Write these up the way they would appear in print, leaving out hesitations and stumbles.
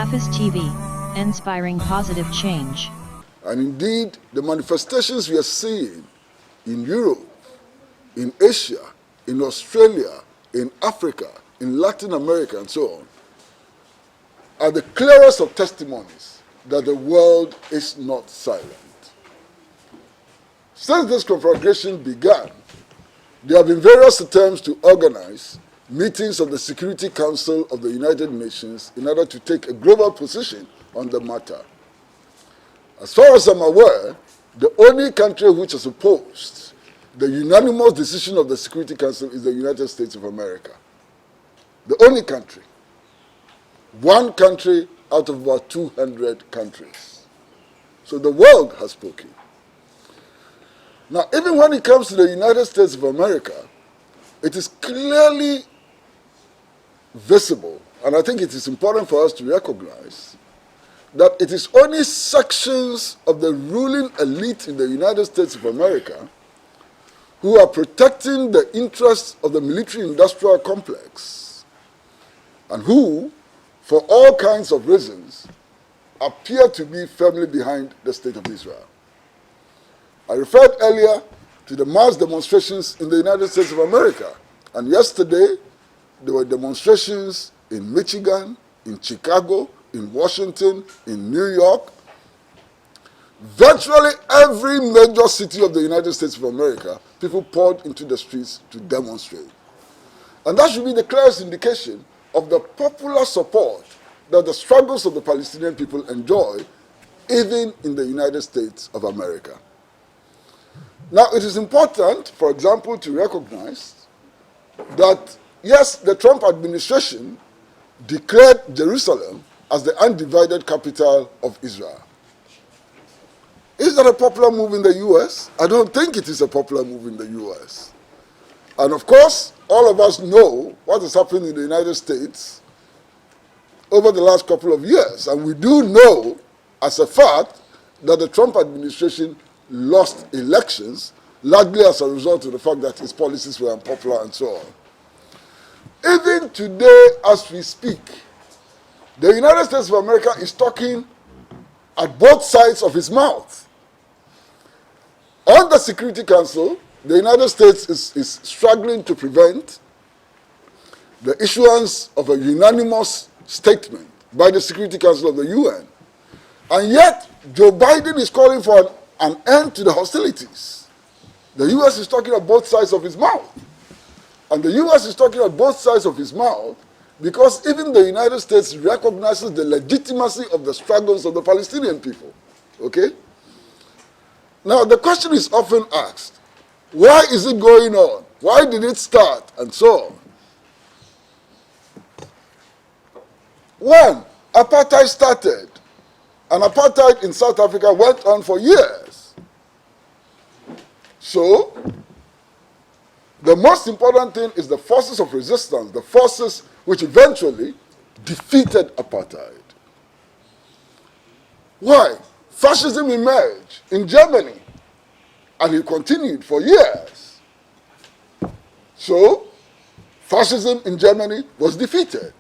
HAFIZ TV, inspiring positive change. And indeed, the manifestations we are seeing in Europe, in Asia, in Australia, in Africa, in Latin America, and so on, are the clearest of testimonies that the world is not silent. Since this conflagration began, there have been various attempts to organize meetings of the Security Council of the United Nations in order to take a global position on the matter. As far as I'm aware, the only country which has opposed the unanimous decision of the Security Council is the United States of America. The only country. One country out of about 200 countries. So the world has spoken. Now, even when it comes to the United States of America, it is clearly visible, and I think it is important for us to recognize, that it is only sections of the ruling elite in the United States of America who are protecting the interests of the military-industrial complex and who, for all kinds of reasons, appear to be firmly behind the State of Israel. I referred earlier to the mass demonstrations in the United States of America, and yesterday there were demonstrations in Michigan, in Chicago, in Washington, in New York. Virtually every major city of the United States of America, people poured into the streets to demonstrate. And that should be the clearest indication of the popular support that the struggles of the Palestinian people enjoy, even in the United States of America. Now, it is important, for example, to recognize that, yes, the Trump administration declared Jerusalem as the undivided capital of Israel. Is that a popular move in the U.S.? I don't think it is a popular move in the U.S. And of course, all of us know what has happened in the United States over the last couple of years. And we do know, as a fact, that the Trump administration lost elections, largely as a result of the fact that his policies were unpopular and so on. Even today, as we speak, the United States of America is talking at both sides of his mouth. On the Security Council, the United States is struggling to prevent the issuance of a unanimous statement by the Security Council of the UN. And yet, Joe Biden is calling for an end to the hostilities. The U.S. is talking at both sides of his mouth. And the U.S. is talking at both sides of his mouth because even the United States recognizes the legitimacy of the struggles of the Palestinian people. Okay? Now, the question is often asked, why is it going on? Why did it start? And so on. When apartheid started, and apartheid in South Africa went on for years. So, the most important thing is the forces of resistance, the forces which eventually defeated apartheid. Why? Fascism emerged in Germany, and it continued for years. So, fascism in Germany was defeated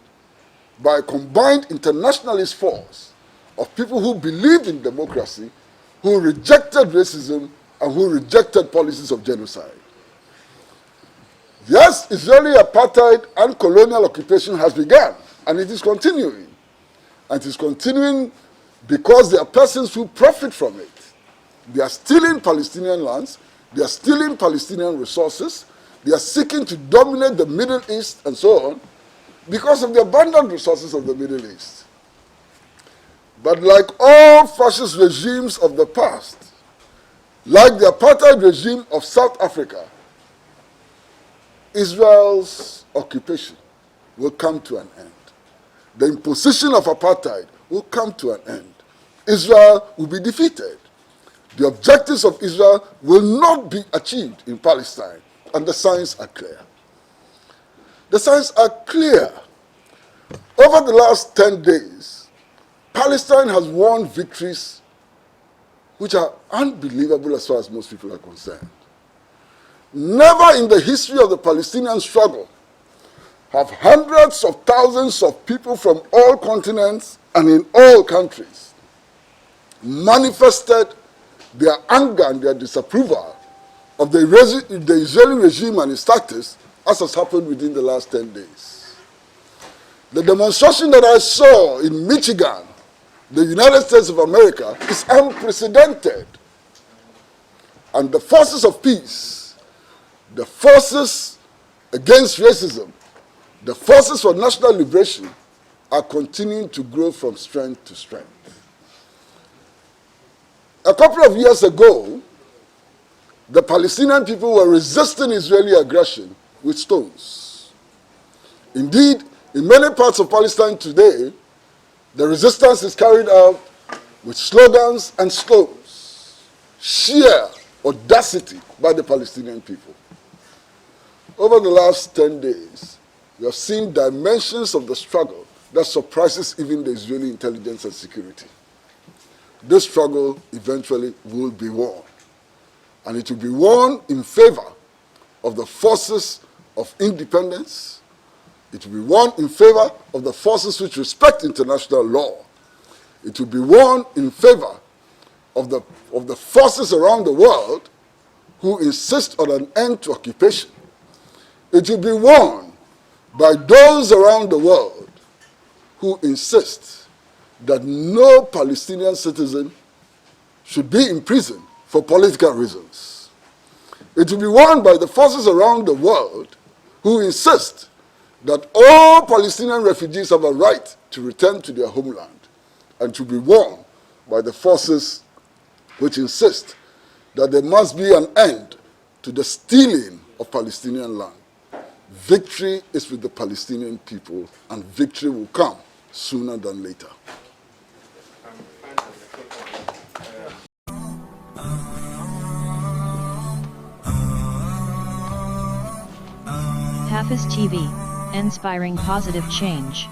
by a combined internationalist force of people who believed in democracy, who rejected racism, and who rejected policies of genocide. Yes, Israeli apartheid and colonial occupation has begun, and it is continuing. And it is continuing because there are persons who profit from it. They are stealing Palestinian lands, they are stealing Palestinian resources, they are seeking to dominate the Middle East and so on because of the abundant resources of the Middle East. But like all fascist regimes of the past, like the apartheid regime of South Africa, Israel's occupation will come to an end. The imposition of apartheid will come to an end. Israel will be defeated. The objectives of Israel will not be achieved in Palestine, and the signs are clear. The signs are clear. Over the last 10 days, Palestine has won victories which are unbelievable as far as most people are concerned. Never in the history of the Palestinian struggle have hundreds of thousands of people from all continents and in all countries manifested their anger and their disapproval of the Israeli regime and its tactics, as has happened within the last 10 days. The demonstration that I saw in Michigan, the United States of America, is unprecedented. And the forces of peace, the forces against racism, the forces for national liberation are continuing to grow from strength to strength. A couple of years ago, the Palestinian people were resisting Israeli aggression with stones. Indeed, in many parts of Palestine today, the resistance is carried out with slogans and stones. Sheer audacity by the Palestinian people. Over the last 10 days, we have seen dimensions of the struggle that surprises even the Israeli intelligence and security. This struggle eventually will be won. And it will be won in favor of the forces of independence. It will be won in favor of the forces which respect international law. It will be won in favor of the forces around the world who insist on an end to occupation. It will be won by those around the world who insist that no Palestinian citizen should be imprisoned for political reasons. It will be won by the forces around the world who insist that all Palestinian refugees have a right to return to their homeland, and to be won by the forces which insist that there must be an end to the stealing of Palestinian land. Victory is with the Palestinian people, and victory will come sooner than later. HAFIZ TV, inspiring positive change.